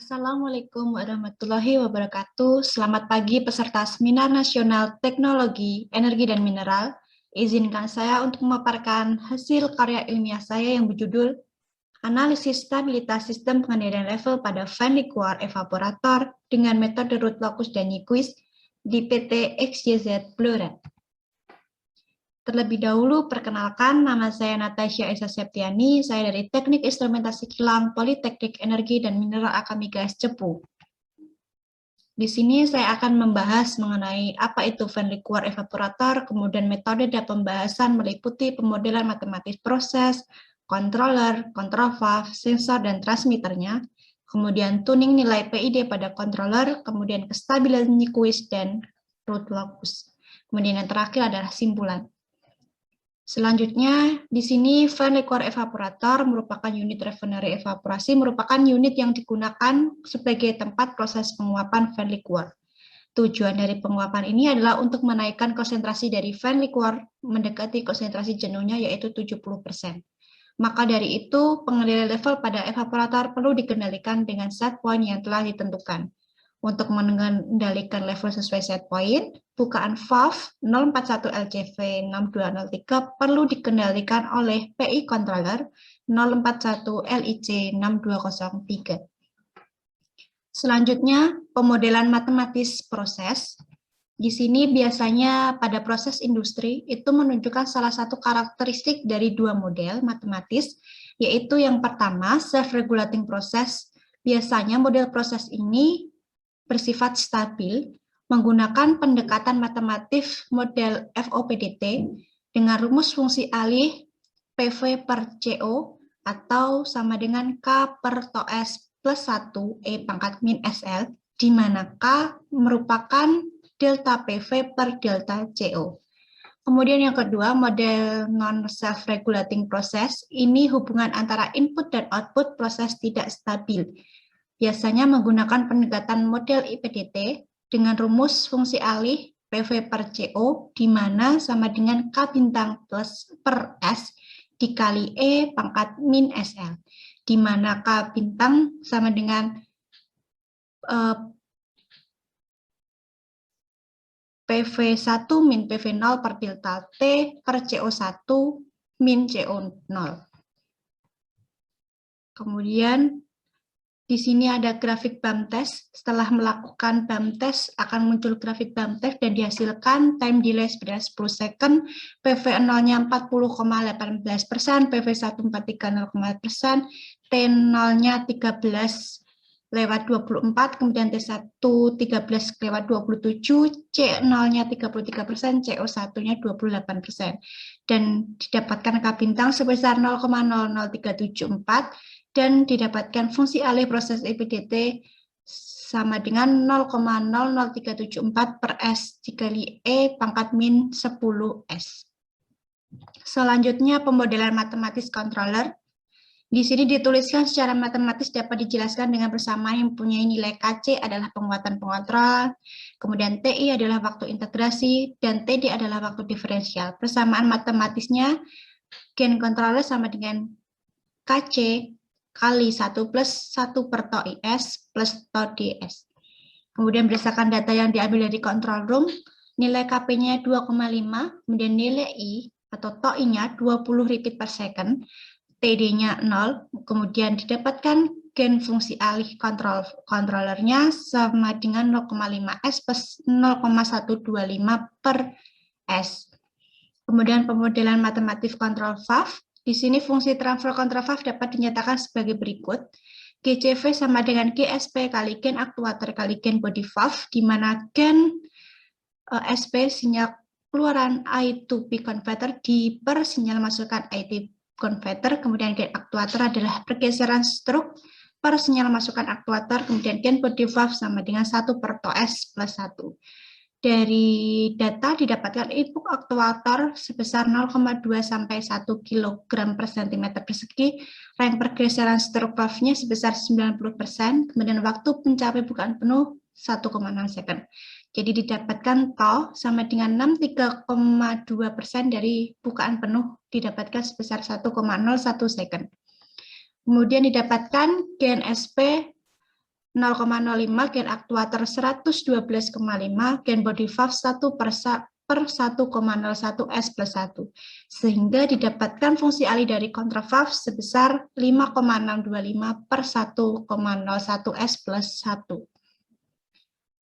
Assalamualaikum warahmatullahi wabarakatuh. Selamat pagi peserta Seminar Nasional Teknologi, Energi, dan Mineral. Izinkan saya untuk memaparkan hasil karya ilmiah saya yang berjudul Analisis Stabilitas Sistem Pengendalian Level pada Van Liquor Evaporator dengan metode Root Locus dan Nyquist di PT XYZ Blora. Terlebih dahulu, perkenalkan, nama saya Natasha Esa Septiani, saya dari Teknik Instrumentasi Kilang, Politeknik Energi dan Mineral Akamigas Cepu. Di sini saya akan membahas mengenai apa itu Van Liquor Evaporator, kemudian metode dan pembahasan meliputi pemodelan matematis proses, controller, control valve, sensor, dan transmitternya, kemudian tuning nilai PID pada controller, kemudian kestabilan Nyquist dan root locus. Kemudian yang terakhir adalah simpulan. Selanjutnya, di sini Van Liquor Evaporator merupakan unit refinery evaporasi, merupakan unit yang digunakan sebagai tempat proses penguapan Van Liquor. Tujuan dari penguapan ini adalah untuk menaikkan konsentrasi dari Van Liquor mendekati konsentrasi jenuhnya yaitu 70%. Maka dari itu, pengendalian level pada evaporator perlu dikendalikan dengan set point yang telah ditentukan. Untuk mengendalikan level sesuai set point, bukaan valve 041 LCV 6203 perlu dikendalikan oleh PI controller 041 LIC 6203. Selanjutnya, pemodelan matematis proses. Di sini biasanya pada proses industri itu menunjukkan salah satu karakteristik dari dua model matematis, yaitu yang pertama self-regulating process. Biasanya model proses ini bersifat stabil menggunakan pendekatan matematif model FOPDT dengan rumus fungsi alih PV per CO atau sama dengan K per TO S plus 1 E pangkat min SL, di mana K merupakan delta PV per delta CO. Kemudian yang kedua, model non-self-regulating process, ini hubungan antara input dan output proses tidak stabil. Biasanya menggunakan pendekatan model IPDT dengan rumus fungsi alih PV per CO, di mana sama dengan K bintang plus per S dikali E pangkat min SL, di mana K bintang sama dengan PV1 min PV0 per delta T per CO1 min CO0. Kemudian di sini ada grafik BAM test. Setelah melakukan BAM test, akan muncul grafik BAM test dan dihasilkan time delay sebanyak 10 second, PV0-nya 40,18%, PV1 43,0%, T0-nya 13/24, kemudian T1 13/27, C0-nya 33%, CO1-nya 28%. Dan didapatkan K bintang sebesar 0,00374, dan didapatkan fungsi alih proses IPDT sama dengan 0,00374 per S dikali E pangkat min 10 S. Selanjutnya pemodelan matematis controller. Di sini dituliskan secara matematis dapat dijelaskan dengan bersamaan yang mempunyai nilai KC adalah penguatan pengontrol, kemudian TI adalah waktu integrasi, dan TD adalah waktu diferensial. Persamaan matematisnya, gain controller sama dengan KC kali 1 plus 1 per TO IS plus TO DS. Kemudian berdasarkan data yang diambil dari control room, nilai KP-nya 2,5, kemudian nilai I atau TO I-nya 20 repeat per second, TD-nya 0, kemudian didapatkan gain fungsi alih controllernya sama dengan 0,5 S plus 0,125 per S. Kemudian pemodelan matematif control valve. Di sini fungsi transfer control valve dapat dinyatakan sebagai berikut. GCV sama dengan GSP kali gain aktuator kali gain body valve, di mana gain SP sinyal keluaran I to P converter di per sinyal masukan IT converter, kemudian gain aktuator adalah pergeseran stroke per sinyal masukan aktuator, kemudian gain body valve sama dengan 1 per TO S plus 1. Dari data didapatkan input aktuator sebesar 0,2 sampai 1 kg per cm persegi, rank pergeseran stroke valve-nya sebesar 90%, kemudian waktu mencapai bukaan penuh 1,6 second. Jadi didapatkan TO sama dengan 63,2% dari bukaan penuh didapatkan sebesar 1,01 second. Kemudian didapatkan gain SP 0,05, gen aktuator 112,5, gen body valve 1/1,01 S plus 1. Sehingga didapatkan fungsi alih dari kontravalve sebesar 5,625/1,01 S plus 1.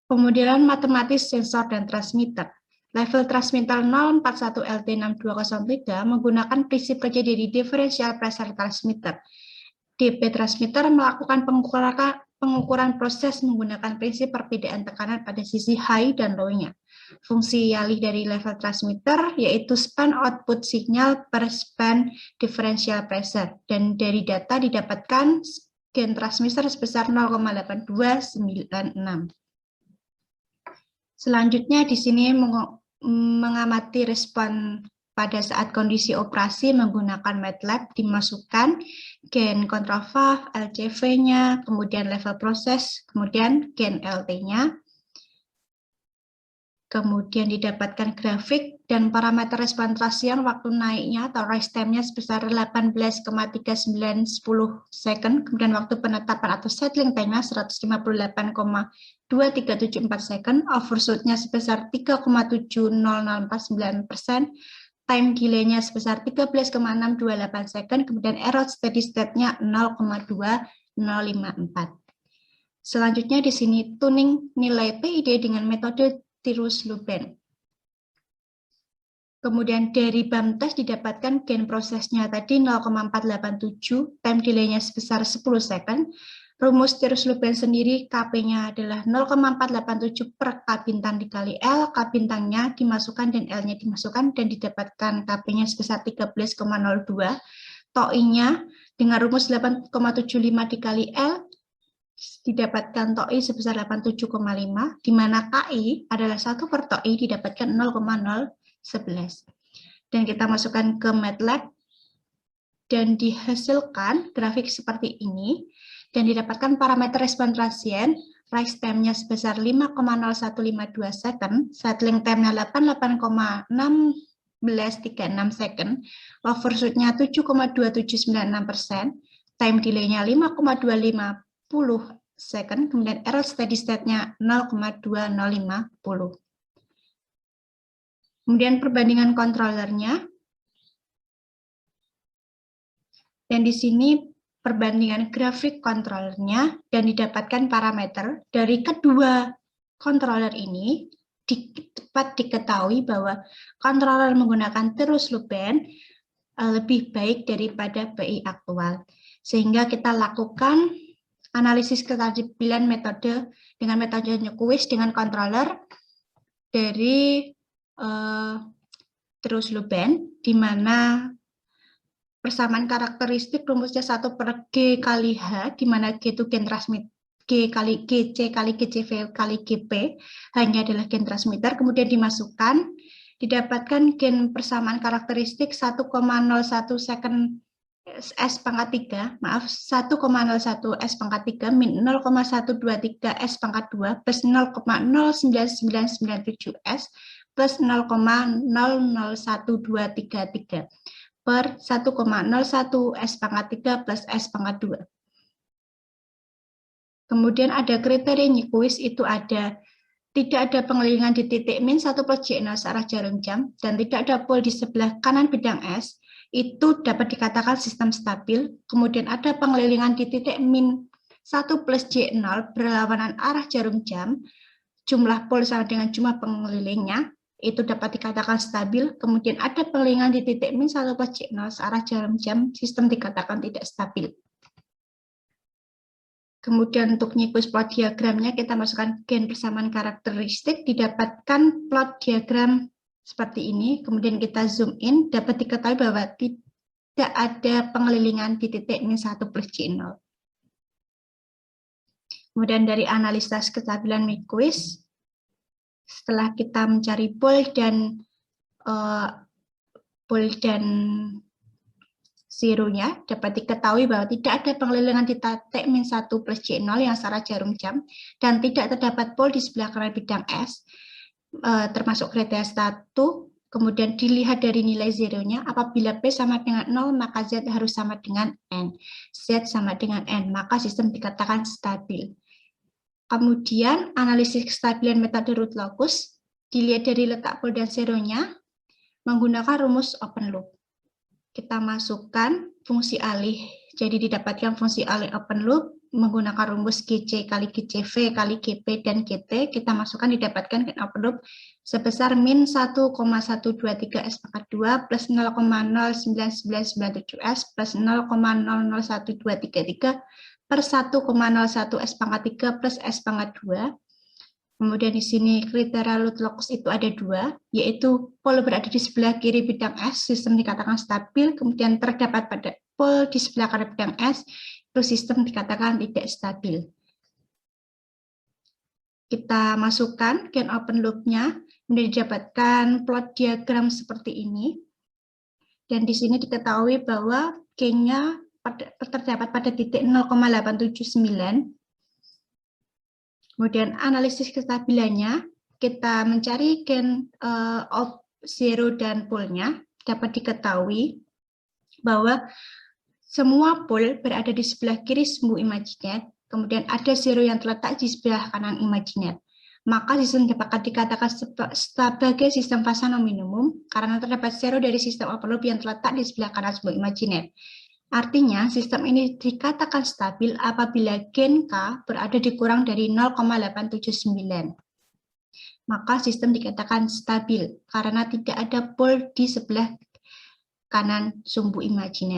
Pemodelan matematis sensor dan transmitter. Level transmitter 041 LT6203 menggunakan prinsip kerja dari differential pressure transmitter. DP transmitter melakukan pengukuran proses menggunakan prinsip perbedaan tekanan pada sisi high dan low-nya. Fungsi alih dari level transmitter yaitu span output signal per span differential pressure, dan dari data didapatkan gen transmitter sebesar 0,8296. Selanjutnya di sini mengamati respon pada saat kondisi operasi menggunakan MATLAB, dimasukkan gen kontravalve, LCV-nya, kemudian level proses, kemudian gen LT-nya, kemudian didapatkan grafik dan parameter respon transient waktu naiknya atau rise time-nya sebesar 18,3910 second, kemudian waktu penetapan atau settling time-nya 158,2374 second, overshoot-nya sebesar 3,70049%, time delay-nya sebesar 13,628 second, kemudian error steady state-nya 0,2054. Selanjutnya di sini tuning nilai PID dengan metode Tirus-Lubin. Kemudian dari BAM test didapatkan gen prosesnya tadi 0,487, time delay-nya sebesar 10 second. Rumus Tirus-Lubin sendiri KP-nya adalah 0,487 per K bintang dikali L, K bintangnya dimasukkan dan L-nya dimasukkan dan didapatkan KP-nya sebesar 13,02. TOI-nya dengan rumus 8,75 dikali L didapatkan TOI sebesar 87,5, di mana KI adalah 1 per TOI didapatkan 0,011. Dan kita masukkan ke MATLAB, dan dihasilkan grafik seperti ini, dan didapatkan parameter respon transient, rise time-nya sebesar 5,0152 second, settling time-nya 88,1636 second, overshoot-nya 7,2796%, time delay-nya 5,250 second, kemudian error steady state-nya 0,2050. Kemudian perbandingan controllernya, dan di sini perbandingan grafik controllernya, dan didapatkan parameter dari kedua controller ini. Dapat diketahui bahwa controller menggunakan Tirus-Lubin lebih baik daripada PI aktual, sehingga kita lakukan analisis kestabilan metode dengan metode Nyquist dengan controller dari Tirus-Lubin, di mana persamaan karakteristik rumusnya 1 per G kali H, di mana G itu gen transmit, G kali GC kali GCV kali GP, hanya adalah gen transmitter, kemudian dimasukkan, didapatkan gen persamaan karakteristik 1,01 second S pangkat 3, maaf 1,01 S pangkat 3 min 0,123 S pangkat 2 plus 0,09997 S plus 0,001233 per 1,01 S pangkat 3 plus S pangkat 2. Kemudian ada kriteria Nyquist, itu ada tidak ada pengelilingan di titik min 1 plus J0 searah jarum jam, dan tidak ada pol di sebelah kanan bidang S, itu dapat dikatakan sistem stabil. Kemudian ada pengelilingan di titik min 1 plus J0 berlawanan arah jarum jam, jumlah pol sama dengan jumlah pengelilingnya, itu dapat dikatakan stabil. Kemudian ada pengelilingan di titik min 1 plus J0 searah jarum jam, sistem dikatakan tidak stabil. Kemudian untuk Nyquist plot diagramnya kita masukkan gen persamaan karakteristik, didapatkan plot diagram seperti ini. Kemudian kita zoom in, dapat diketahui bahwa tidak ada pengelilingan di titik min 1 plus J0. Kemudian dari analisa kestabilan Nyquist, setelah kita mencari pol dan zero-nya, dapat diketahui bahwa tidak ada pengelilingan di titik min 1 plus J0 yang searah jarum jam, dan tidak terdapat pol di sebelah kanan bidang S, termasuk kriteria 1. Kemudian dilihat dari nilai zero-nya, apabila P sama dengan 0, maka Z harus sama dengan N. Z sama dengan N, maka sistem dikatakan stabil. Kemudian analisis kestabilan metode root locus dilihat dari letak pol dan zeronya menggunakan rumus open loop. Kita masukkan fungsi alih, jadi didapatkan fungsi alih open loop menggunakan rumus GC kali GCV kali GP dan GT. Kita masukkan didapatkan open loop sebesar min 1,123 S pangkat 2 plus 0,09997 S plus 0,001233 per 1,01 S pangkat 3 plus S pangkat 2. Kemudian di sini kriteria root locus itu ada 2, yaitu pol berada di sebelah kiri bidang S, sistem dikatakan stabil, kemudian terdapat pada pol di sebelah kanan bidang S, itu sistem dikatakan tidak stabil. Kita masukkan gain open loop-nya, kemudian didapatkan plot diagram seperti ini. Dan di sini diketahui bahwa gain-nya terdapat pada titik 0,879. Kemudian analisis kestabilannya, kita mencari gain of zero dan polnya, dapat diketahui bahwa semua pol berada di sebelah kiri sumbu imajiner, kemudian ada zero yang terletak di sebelah kanan imajiner. Maka sistem dapat dikatakan sebagai sistem fasa minimum karena terdapat zero dari sistem open loop yang terletak di sebelah kanan sumbu imajiner. Artinya, sistem ini dikatakan stabil apabila gain K berada di kurang dari 0,879. Maka sistem dikatakan stabil karena tidak ada pol di sebelah kanan sumbu imajiner.